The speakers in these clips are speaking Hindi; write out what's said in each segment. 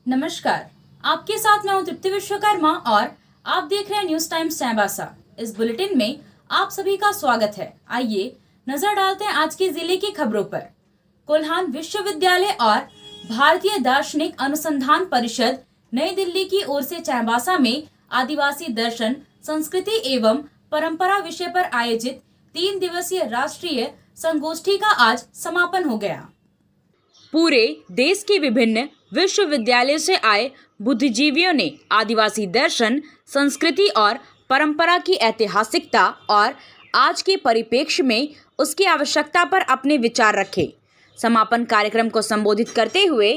नमस्कार, आपके साथ मैं हूं तृप्ति विश्वकर्मा और आप देख रहे हैं न्यूज टाइम्स चाईबासा। इस बुलेटिन में आप सभी का स्वागत है। आइए नजर डालते हैं आज के जिले की खबरों पर। कोल्हान विश्वविद्यालय और भारतीय दार्शनिक अनुसंधान परिषद नई दिल्ली की ओर से चाईबासा में आदिवासी दर्शन, संस्कृति एवं परंपरा विषय पर आयोजित 3 दिवसीय राष्ट्रीय संगोष्ठी का आज समापन हो गया। पूरे देश के विभिन्न विश्वविद्यालयों से आए बुद्धिजीवियों ने आदिवासी दर्शन, संस्कृति और परंपरा की ऐतिहासिकता और आज के परिप्रेक्ष्य में उसकी आवश्यकता पर अपने विचार रखे। समापन कार्यक्रम को संबोधित करते हुए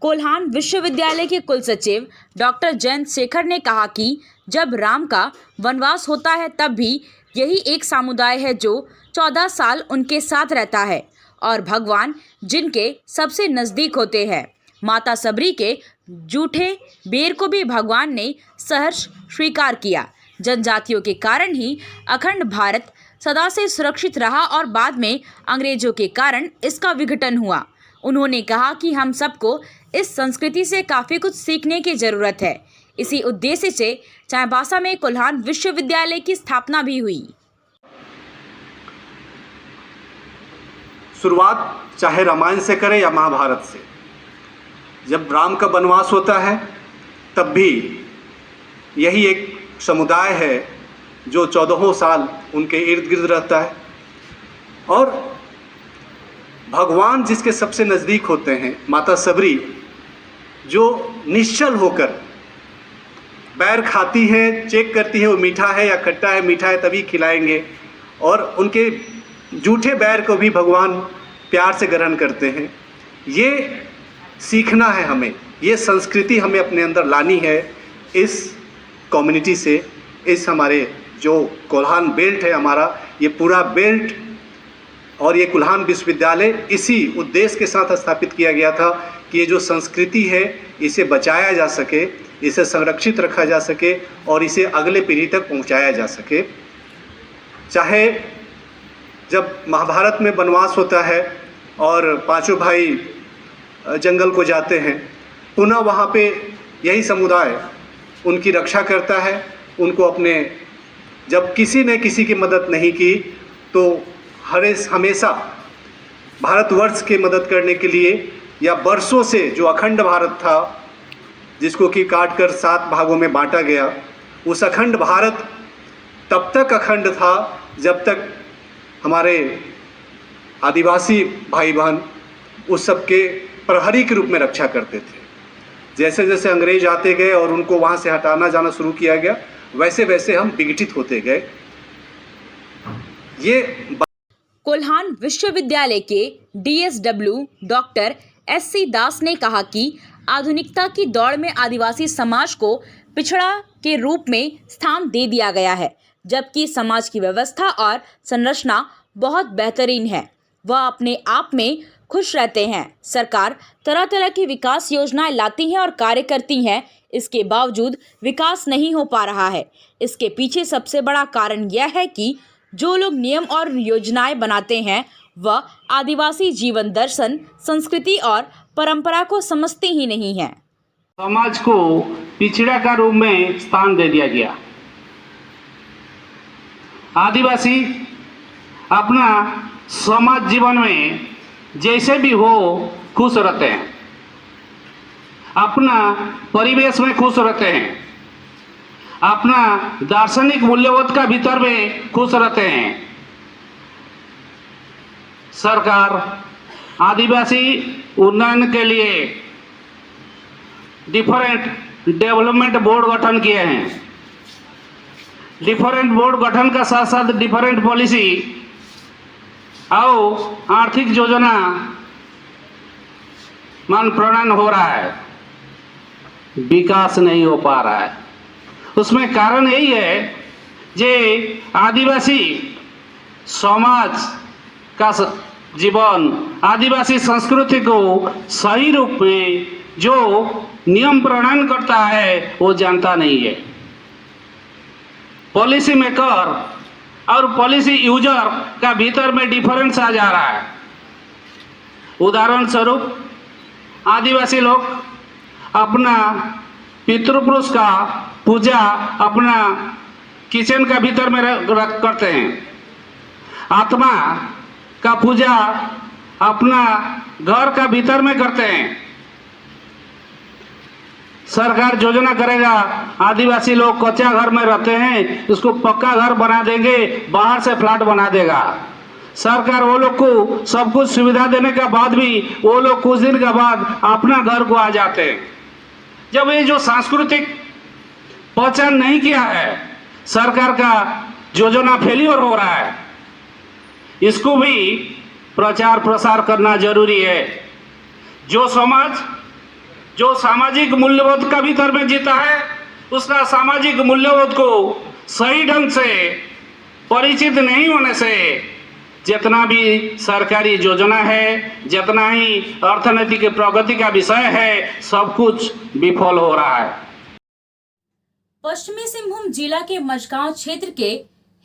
कोल्हान विश्वविद्यालय के कुलसचिव डॉक्टर जयंत शेखर ने कहा कि जब राम का वनवास होता है तब भी यही एक समुदाय है जो 14 साल उनके साथ रहता है और भगवान जिनके सबसे नज़दीक होते हैं। माता सबरी के जूठे बेर को भी भगवान ने सहर्ष स्वीकार किया। जनजातियों के कारण ही अखंड भारत सदा से सुरक्षित रहा और बाद में अंग्रेजों के कारण इसका विघटन हुआ। उन्होंने कहा कि हम सबको इस संस्कृति से काफ़ी कुछ सीखने की ज़रूरत है। इसी उद्देश्य से चाईबासा में कोल्हान विश्वविद्यालय की स्थापना भी हुई। शुरुआत चाहे रामायण से करें या महाभारत से, जब राम का वनवास होता है तब भी यही एक समुदाय है जो 14 साल उनके इर्द गिर्द रहता है और भगवान जिसके सबसे नज़दीक होते हैं, माता सबरी, जो निश्चल होकर बैर खाती है, चेक करती है वो मीठा है या खट्टा है, मीठा है तभी खिलाएंगे, और उनके जूठे बैर को भी भगवान प्यार से ग्रहण करते हैं। ये सीखना है हमें, ये संस्कृति हमें अपने अंदर लानी है। इस कम्युनिटी से, इस हमारे जो कोल्हान बेल्ट है हमारा, ये पूरा बेल्ट और ये कोल्हान विश्वविद्यालय इसी उद्देश्य के साथ स्थापित किया गया था कि ये जो संस्कृति है इसे बचाया जा सके, इसे संरक्षित रखा जा सके और इसे अगले पीढ़ी तक पहुंचाया जा सके। चाहे जब महाभारत में वनवास होता है और पांचों भाई जंगल को जाते हैं, पुनः वहाँ पे यही समुदाय उनकी रक्षा करता है। उनको अपने, जब किसी ने किसी की मदद नहीं की तो हमेशा भारतवर्ष की मदद करने के लिए, या वर्षों से जो अखंड भारत था जिसको कि काट कर 7 भागों में बांटा गया, उस अखंड भारत तब तक अखंड था जब तक हमारे आदिवासी भाई बहन उस सब के प्रहरी के रूप में रक्षा करते थे। जैसे जैसे अंग्रेज आते गए और उनको वहाँ से हटाना जाना शुरू किया गया, वैसे वैसे हम विघटित होते गए। ये कोल्हान विश्वविद्यालय के DSW डॉक्टर SC दास ने कहा कि आधुनिकता की दौड़ में आदिवासी समाज को पिछड़ा के रूप में स्थान दे दिया गया है, जबकि समाज की व्यवस्था और संरचना बहुत बेहतरीन है। वह अपने आप में खुश रहते हैं। सरकार तरह तरह की विकास योजनाएं लाती है और कार्य करती हैं, इसके बावजूद विकास नहीं हो पा रहा है। इसके पीछे सबसे बड़ा कारण यह है कि जो लोग नियम और योजनाएं बनाते हैं वह आदिवासी जीवन दर्शन, संस्कृति और परंपरा को समझते ही नहीं हैं। समाज को पिछड़ा का रूप में स्थान दे दिया गया। आदिवासी अपना समाज जीवन में जैसे भी हो खुश रहते हैं, अपना परिवेश में खुश रहते हैं, अपना दार्शनिक मूल्यबोध का भीतर में खुश रहते हैं। सरकार आदिवासी उन्नयन के लिए डिफरेंट डेवलपमेंट बोर्ड गठन किए हैं। डिफरेंट बोर्ड गठन का साथ साथ डिफरेंट पॉलिसी और आर्थिक योजना मान प्रणयन हो रहा है, विकास नहीं हो पा रहा है। उसमें कारण यही है जे आदिवासी समाज का जीवन, आदिवासी संस्कृति को सही रूप में जो नियम प्रणयन करता है वो जानता नहीं है। पॉलिसी मेकर और पॉलिसी यूजर का भीतर में डिफरेंस आ जा रहा है। उदाहरण स्वरूप आदिवासी लोग अपना पितृपुरुष का पूजा अपना किचन का भीतर में रख करते हैं। आत्मा का पूजा अपना घर का भीतर में करते हैं। सरकार योजना करेगा, आदिवासी लोग कच्चा घर में रहते हैं, उसको पक्का घर बना देंगे, बाहर से फ्लैट बना देगा। सरकार वो लोग को सब कुछ सुविधा देने के बाद भी वो लोग कुछ दिन के बाद अपना घर को आ जाते हैं। जब ये जो सांस्कृतिक पहचान नहीं किया है, सरकार का योजना फेलियर हो रहा है, इसको भी प्रचार प्रसार करना जरूरी है। जो समाज जो सामाजिक मूल्यबोध का भीतर में जीता है, उसका सामाजिक मूल्यबोध को सही ढंग से परिचित नहीं होने से जितना भी सरकारी योजना है, जितना ही अर्थनीति की प्रगति का विषय है, सब कुछ विफल हो रहा है। पश्चिमी सिंहभूम जिला के मझगांव क्षेत्र के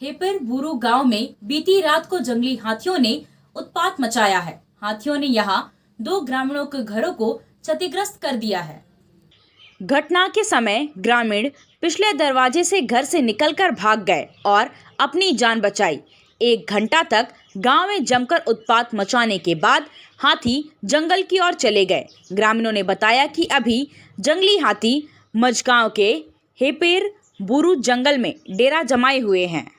हेपर बुरु गांव में बीती रात को जंगली हाथियों ने उत्पात मचाया है। हाथियों ने यहां 2 ग्रामीणों के घरों को क्षतिग्रस्त कर दिया है। घटना के समय ग्रामीण पिछले दरवाजे से घर से निकलकर भाग गए और अपनी जान बचाई। 1 घंटा तक गांव में जमकर उत्पात मचाने के बाद हाथी जंगल की ओर चले गए। ग्रामीणों ने बताया कि अभी जंगली हाथी मझगांव के हेपेर बुरु जंगल में डेरा जमाए हुए हैं।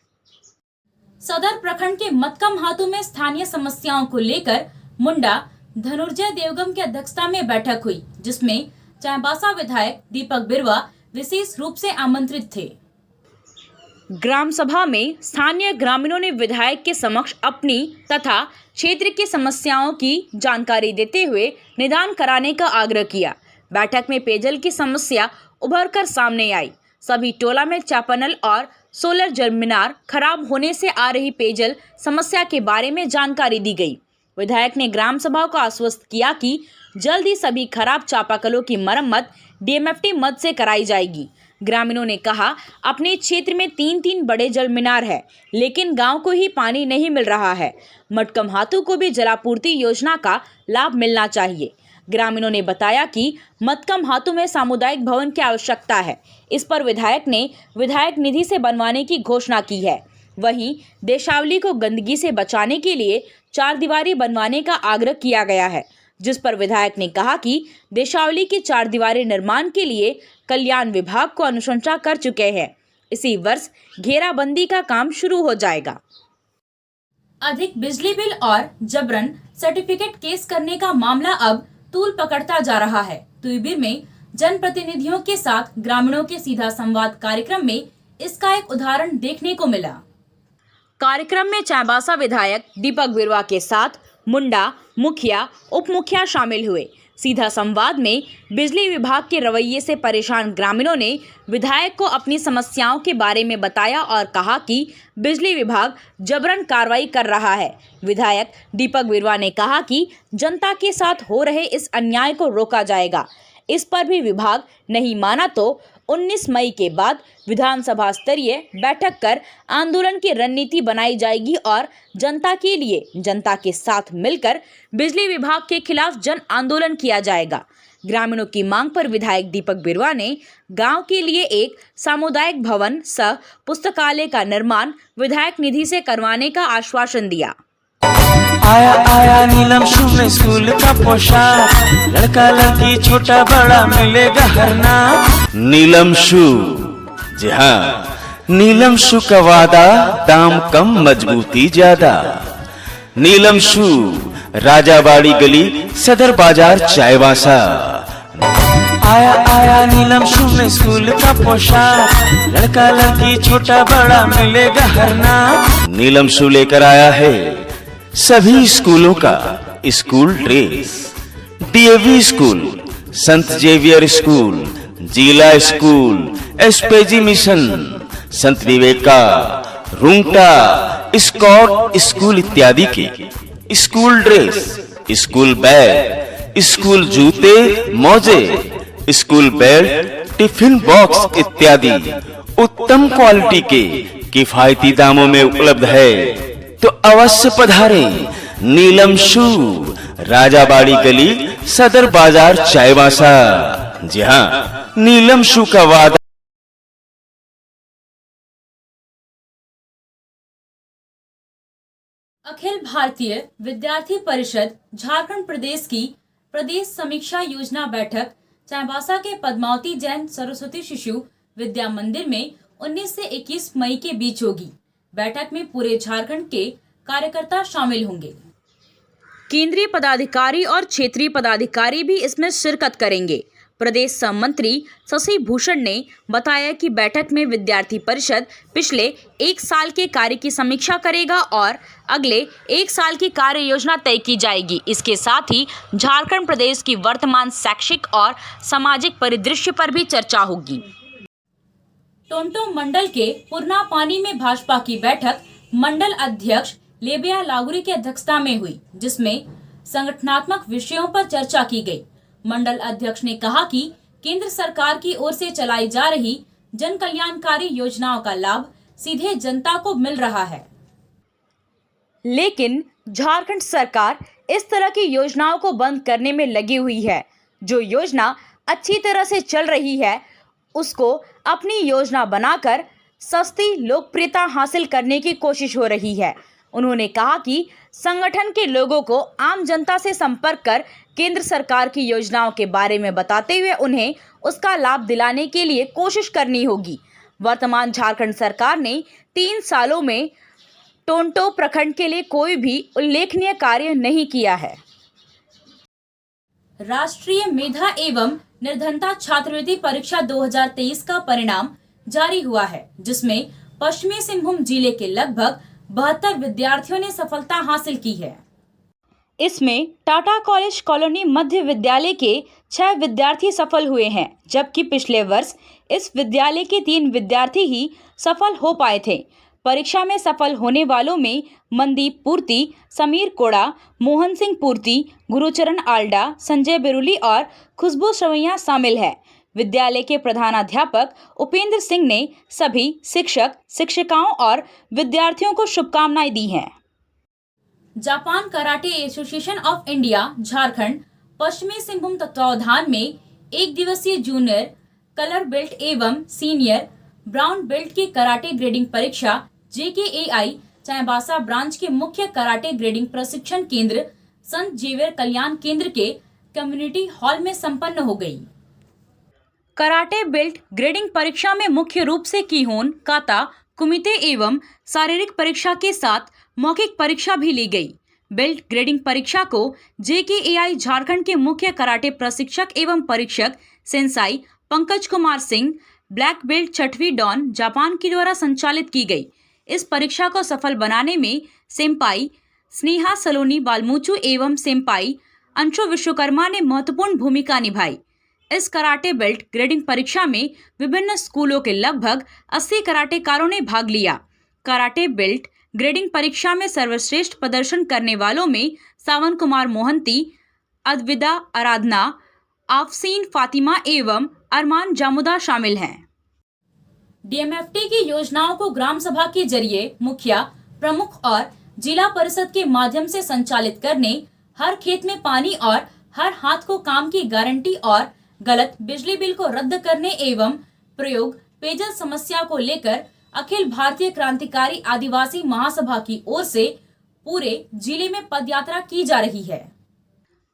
सदर प्रखंड के मतकम हाथों में स्थानीय समस्याओं को लेकर मुंडा धनुर्जय देवगम की अध्यक्षता में बैठक हुई, जिसमें चाईबासा विधायक दीपक बिरुवा विशेष रूप से आमंत्रित थे। ग्राम सभा में स्थानीय ग्रामीणों ने विधायक के समक्ष अपनी तथा क्षेत्र की समस्याओं की जानकारी देते हुए निदान कराने का आग्रह किया। बैठक में पेयजल की समस्या उभर कर सामने आई। सभी टोला में चापानल और सोलर जमीनार खराब होने से आ रही पेयजल समस्या के बारे में जानकारी दी गई। विधायक ने ग्राम सभा को आश्वस्त किया कि जल्द ही सभी खराब चापाकलों की मरम्मत डीएमएफटी मद से कराई जाएगी। ग्रामीणों ने कहा, अपने क्षेत्र में 3 बड़े जल मीनार है, लेकिन गांव को ही पानी नहीं मिल रहा है। मटकम हाथों को भी जलापूर्ति योजना का लाभ मिलना चाहिए। ग्रामीणों ने बताया कि मतकम हाथों में सामुदायिक भवन की आवश्यकता है। इस पर विधायक ने विधायक निधि से बनवाने की घोषणा की है। वहीं देशावली को गंदगी से बचाने के लिए 4 दीवारी बनवाने का आग्रह किया गया है, जिस पर विधायक ने कहा कि देशावली की 4 दीवारी निर्माण के लिए कल्याण विभाग को अनुशंसा कर चुके हैं। इसी वर्ष घेराबंदी का काम शुरू हो जाएगा। अधिक बिजली बिल और जबरन सर्टिफिकेट केस करने का मामला अब तूल पकड़ता जा रहा है। तुईबीर में जनप्रतिनिधियों के साथ ग्रामीणों के सीधा संवाद कार्यक्रम में इसका एक उदाहरण देखने को मिला। कार्यक्रम में चाईबासा विधायक दीपक बिरुवा के साथ मुंडा मुखिया उप मुखिया शामिल हुए। सीधा संवाद में बिजली विभाग के रवैये से परेशान ग्रामीणों ने विधायक को अपनी समस्याओं के बारे में बताया और कहा कि बिजली विभाग जबरन कार्रवाई कर रहा है। विधायक दीपक बिरुवा ने कहा कि जनता के साथ हो रहे इस अन्याय को रोका जाएगा। इस पर भी विभाग नहीं माना तो 19 मई के बाद विधानसभा स्तरीय बैठक कर आंदोलन की रणनीति बनाई जाएगी और जनता के लिए जनता के साथ मिलकर बिजली विभाग के खिलाफ जन आंदोलन किया जाएगा। ग्रामीणों की मांग पर विधायक दीपक बिरुवा ने गांव के लिए एक सामुदायिक भवन सह पुस्तकालय का निर्माण विधायक निधि से करवाने का आश्वासन दिया। आया आया नीलम शू में स्कूल का पोशाक, लड़का लड़की छोटा बड़ा मिलेगा हर नाम। नीलम शू, जी हाँ, नीलम शू का वादा, दाम कम मजबूती ज्यादा। नीलम शू, राजाबाड़ी गली, सदर बाजार, चाईबासा। आया आया नीलम शू में स्कूल का पोशाक, लड़का लड़की छोटा बड़ा मिलेगा हर नाम। नीलम शू लेकर आया है सभी स्कूलों का स्कूल ड्रेस। डीएवी स्कूल, संत जेवियर स्कूल, जिला स्कूल, एसपीजी मिशन, संत विवेका, रुंगटा, स्कॉट स्कूल इत्यादि के school dress, school bag, school जूते, मोजे, स्कूल बेल्ट, टिफिन बॉक्स इत्यादि उत्तम क्वालिटी के किफायती दामों में उपलब्ध है। तो अवश्य पधारें। नीलम शू, राजाबाड़ी गली, सदर बाजार, चाईबासा। जी हाँ, नीलम शू का वादा। अखिल भारतीय विद्यार्थी परिषद झारखंड प्रदेश की प्रदेश समीक्षा योजना बैठक चाईबासा के पद्मावती जैन सरस्वती शिशु विद्या मंदिर में 19 से 21 मई के बीच होगी। बैठक में पूरे झारखंड के कार्यकर्ता शामिल होंगे। केंद्रीय पदाधिकारी और क्षेत्रीय पदाधिकारी भी इसमें शिरकत करेंगे। प्रदेश सहमंत्री शशि भूषण ने बताया कि बैठक में विद्यार्थी परिषद पिछले 1 साल के कार्य की समीक्षा करेगा और अगले 1 साल की कार्य योजना तय की जाएगी। इसके साथ ही झारखंड प्रदेश की वर्तमान शैक्षिक और सामाजिक परिदृश्य पर भी चर्चा होगी। टोंटो मंडल के पुरना पानी में भाजपा की बैठक मंडल अध्यक्ष लेबिया लागुरी की अध्यक्षता में हुई, जिसमें संगठनात्मक विषयों पर चर्चा की गई। मंडल अध्यक्ष ने कहा कि केंद्र सरकार की ओर से चलाई जा रही जन कल्याणकारी योजनाओं का लाभ सीधे जनता को मिल रहा है, लेकिन झारखंड सरकार इस तरह की योजनाओं को बंद करने में लगी हुई है। जो योजना अच्छी तरह से चल रही है उसको अपनी योजना बनाकर सस्ती लोकप्रियता हासिल करने की कोशिश हो रही है। उन्होंने कहा कि संगठन के लोगों को आम जनता से संपर्क कर केंद्र सरकार की योजनाओं के बारे में बताते हुए उन्हें उसका लाभ दिलाने के लिए कोशिश करनी होगी। वर्तमान झारखंड सरकार ने 3 सालों में टोंटो प्रखंड के लिए कोई भी उल्लेखनीय कार्य नहीं किया है। राष्ट्रीय मेधा एवं निर्धनता छात्रवृत्ति परीक्षा 2023 का परिणाम जारी हुआ है, जिसमें पश्चिमी सिंहभूम जिले के लगभग 72 विद्यार्थियों ने सफलता हासिल की है। इसमें टाटा कॉलेज कॉलोनी मध्य विद्यालय के 6 विद्यार्थी सफल हुए हैं, जबकि पिछले वर्ष इस विद्यालय के 3 विद्यार्थी ही सफल हो पाए थे। परीक्षा में सफल होने वालों में मनदीप पूर्ति, समीर कोड़ा, मोहन सिंह पूर्ति, गुरुचरण आल्डा, संजय बिरुली और खुशबू सवैया शामिल है। विद्यालय के प्रधानाध्यापक उपेंद्र सिंह ने सभी शिक्षक, शिक्षिकाओं और विद्यार्थियों को शुभकामनाएं दी हैं। Japan karate association of India Jharkhand पश्चिमी सिंहभूम तत्वावधान में 1 दिवसीय जूनियर कलर बेल्ट एवं सीनियर ब्राउन बेल्ट की कराटे ग्रेडिंग परीक्षा JKAI चाईबासा ब्रांच के मुख्य कराटे ग्रेडिंग प्रशिक्षण केंद्र संत जेवियर कल्याण केंद्र के कम्युनिटी हॉल में संपन्न हो गई। कराटे बेल्ट ग्रेडिंग परीक्षा में मुख्य रूप से कीहोन, काता, कुमिते एवं शारीरिक परीक्षा के साथ मौखिक परीक्षा भी ली गई। बेल्ट ग्रेडिंग परीक्षा को JKAI झारखंड के मुख्य कराटे प्रशिक्षक एवं परीक्षक sensei Pankaj Kumar Singh, black belt 6वीं डॉन जापान के द्वारा संचालित की गई। इस परीक्षा को सफल बनाने में सेम्पाई स्नेहा सलोनी बालमूचू एवं सेम्पाई अंशु विश्वकर्मा ने महत्वपूर्ण भूमिका निभाई। इस कराटे बेल्ट ग्रेडिंग परीक्षा में विभिन्न स्कूलों के लगभग 80 कराटेकारों ने भाग लिया। कराटे बेल्ट ग्रेडिंग परीक्षा में सर्वश्रेष्ठ प्रदर्शन करने वालों में सावन कुमार मोहंती, अद्विदा आराधना, आफसीन फातिमा एवं अरमान जामुदा शामिल हैं। DMFT की योजनाओं को ग्राम सभा के जरिए मुखिया, प्रमुख और जिला परिषद के माध्यम से संचालित करने, हर खेत में पानी और हर हाथ को काम की गारंटी और गलत बिजली बिल को रद्द करने एवं प्रयोग पेयजल समस्या को लेकर अखिल भारतीय क्रांतिकारी आदिवासी महासभा की ओर से पूरे जिले में पदयात्रा की जा रही है।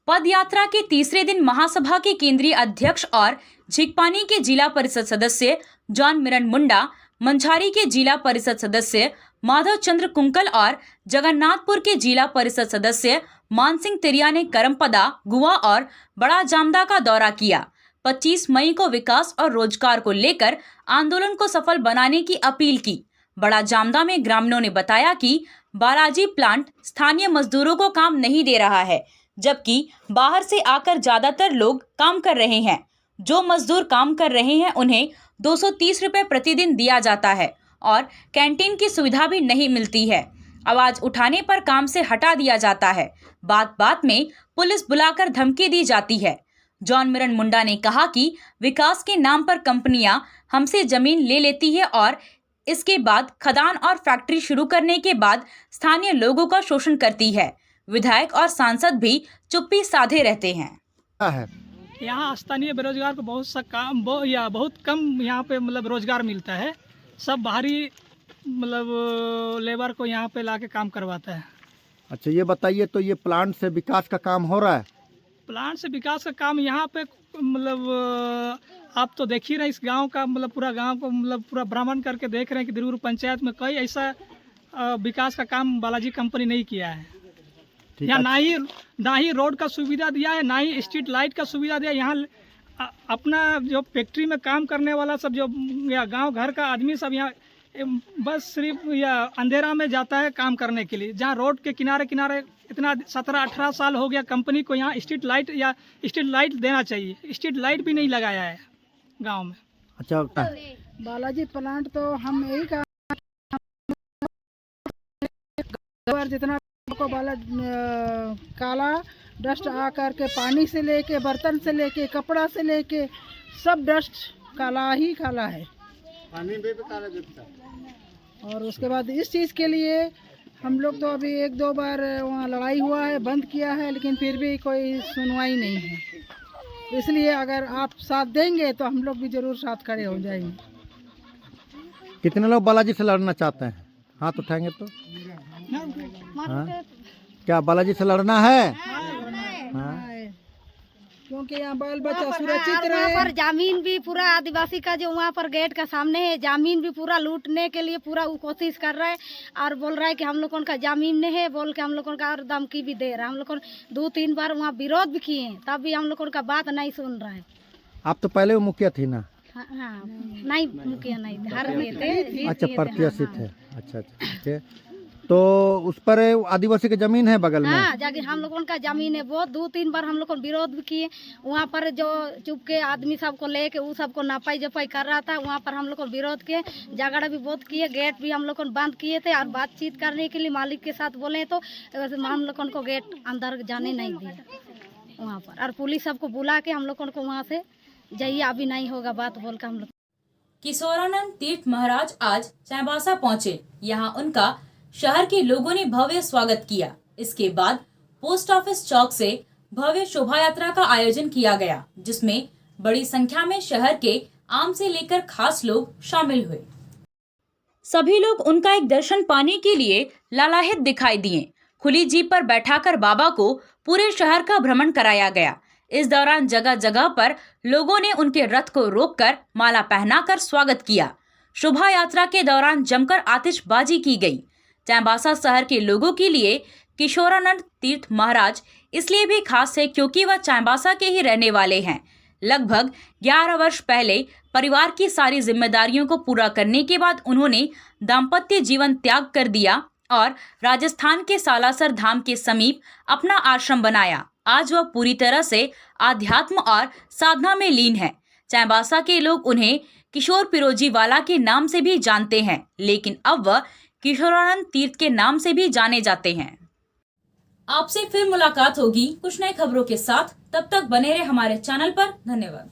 पदयात्रा के तीसरे दिन महासभा के केंद्रीय अध्यक्ष और झिकपानी के जिला परिषद सदस्य जॉन मिरन मुंडा, मंझारी के जिला परिषद सदस्य माधव चंद्र कुंकल और जगन्नाथपुर के जिला परिषद सदस्य मानसिंह तिरिया ने करमपदा, गुआ और बड़ा जामदा का दौरा किया। 25 मई को विकास और रोजगार को लेकर आंदोलन को सफल बनाने की अपील की। बड़ा जामदा में ग्रामीणों ने बताया कि बालाजी प्लांट स्थानीय मजदूरों को काम नहीं दे रहा है, जबकि बाहर से आकर ज्यादातर लोग काम कर रहे हैं। जो मजदूर काम कर रहे हैं उन्हें 230 रुपए प्रतिदिन दिया जाता है और कैंटीन की सुविधा भी नहीं मिलती है। आवाज उठाने पर काम से हटा दिया जाता है। बात बात में पुलिस बुलाकर धमकी दी जाती है। जॉन मिरन मुंडा ने कहा कि विकास के नाम पर कंपनियां हमसे जमीन ले लेती है और इसके बाद खदान और फैक्ट्री शुरू करने के बाद स्थानीय लोगों का शोषण करती है। विधायक और सांसद भी चुप्पी साधे रहते हैं। यहाँ स्थानीय बेरोजगार को बहुत सा काम बहुत कम यहाँ पे मतलब रोजगार मिलता है। सब बाहरी मतलब लेबर को यहाँ पे लाके काम करवाता है। अच्छा ये बताइए, तो ये प्लांट से विकास का काम हो रहा है? प्लांट से विकास का काम यहाँ पे मतलब आप तो देख ही रहे इस गांव का, मतलब पूरा गांव को मतलब पूरा भ्रमण करके देख रहे हैं कि दिरहुर पंचायत में कोई ऐसा विकास का काम बालाजी कंपनी नहीं किया है। यहाँ ना ही रोड का सुविधा दिया है, ना ही स्ट्रीट लाइट का सुविधा दिया। यहाँ अपना जो फैक्ट्री में काम करने वाला सब जो या गांव घर का आदमी सब यहाँ बस सिर्फ या अंधेरा में जाता है काम करने के लिए। जहाँ रोड के किनारे किनारे इतना 17-18 साल हो गया, कंपनी को यहाँ स्ट्रीट लाइट देना चाहिए। स्ट्रीट लाइट भी नहीं लगाया है गांव में। अच्छा बालाजी प्लांट तो हम यही कहा जितना को काला डस्ट आकर के पानी से लेके बर्तन से लेके कपड़ा से लेके सब डस्ट काला ही काला है। पानी भी काला दिखता है। और उसके बाद इस चीज़ के लिए हम लोग तो अभी 1-2 बार वहाँ लड़ाई हुआ है, बंद किया है, लेकिन फिर भी कोई सुनवाई नहीं है। इसलिए अगर आप साथ देंगे तो हम लोग भी जरूर साथ खड़े हो जाएंगे। कितने लोग बालाजी से लड़ना चाहते हैं? हाथ उठाएंगे तो हाँ? क्या बालाजी से लड़ना है? हाँ। क्योंकि यहाँ बाल बच्चा सुरक्षित रहे। वहाँ पर जमीन भी पूरा आदिवासी का जो वहाँ पर गेट का सामने है, जमीन भी पूरा लूटने के लिए पूरा कोशिश कर रहा है और बोल रहा है कि हम लोगों का जमीन नहीं है बोल के हम लोगों का और धमकी भी दे रहा है। हम लोगों 2-3 बार वहाँ विरोध भी किए हैं, तब भी हम लोगों का बात नहीं सुन रहा है। आप तो पहले वो मुखिया थी ना? हाँ, नहीं मुखिया नहीं थे, हार गए थे। अच्छा प्रत्याशी थे। अच्छा ठीक है। तो उस पर आदिवासी की जमीन है बगल में? हाँ, जाके हम लोगों का जमीन है। बहुत 2-3 बार हम लोग विरोध भी किए। वहाँ पर जो चुप के आदमी सबको लेके वो सबको नापाई जपाई कर रहा था, वहाँ पर हम लोग विरोध किए, झगड़ा भी बहुत किए, गेट भी हम लोग बंद किए थे और बातचीत करने के लिए मालिक के साथ बोले तो हम लोगों को गेट अंदर जाने नहीं दिया वहाँ पर। और पुलिस सबको बुला के हम लोगों को वहाँ से जाइए अभी नहीं होगा बात बोल कर हम लोग। किशोरानंद तीर्थ महाराज आज चाईबासा पहुंचे। यहाँ उनका शहर के लोगों ने भव्य स्वागत किया। इसके बाद पोस्ट ऑफिस चौक से भव्य शोभा यात्रा का आयोजन किया गया, जिसमें बड़ी संख्या में शहर के आम से लेकर खास लोग शामिल हुए। सभी लोग उनका एक दर्शन पाने के लिए लालायित दिखाई दिए। खुली जीप पर बैठाकर बाबा को पूरे शहर का भ्रमण कराया गया। इस दौरान जगह जगह पर लोगों ने उनके रथ को रोककर माला पहनाकर स्वागत किया। शोभा यात्रा के दौरान जमकर आतिशबाजी की गई। चाईबासा शहर के लोगों के लिए किशोरानंद तीर्थ महाराज इसलिए भी खास है क्योंकि वह चाईबासा के ही रहने वाले हैं। लगभग 11 वर्ष पहले परिवार की सारी जिम्मेदारियों को पूरा करने के बाद उन्होंने दाम्पत्य जीवन त्याग कर दिया और राजस्थान के सालासर धाम के समीप अपना आश्रम बनाया। आज वह पूरी तरह से आध्यात्म और साधना में लीन है। चाईबासा के लोग उन्हें किशोर पिरोजी वाला के नाम से भी जानते हैं, लेकिन अब वह किशोरानंद तीर्थ के नाम से भी जाने जाते हैं। आपसे फिर मुलाकात होगी कुछ नई खबरों के साथ। तब तक बने रहे हमारे चैनल पर। धन्यवाद।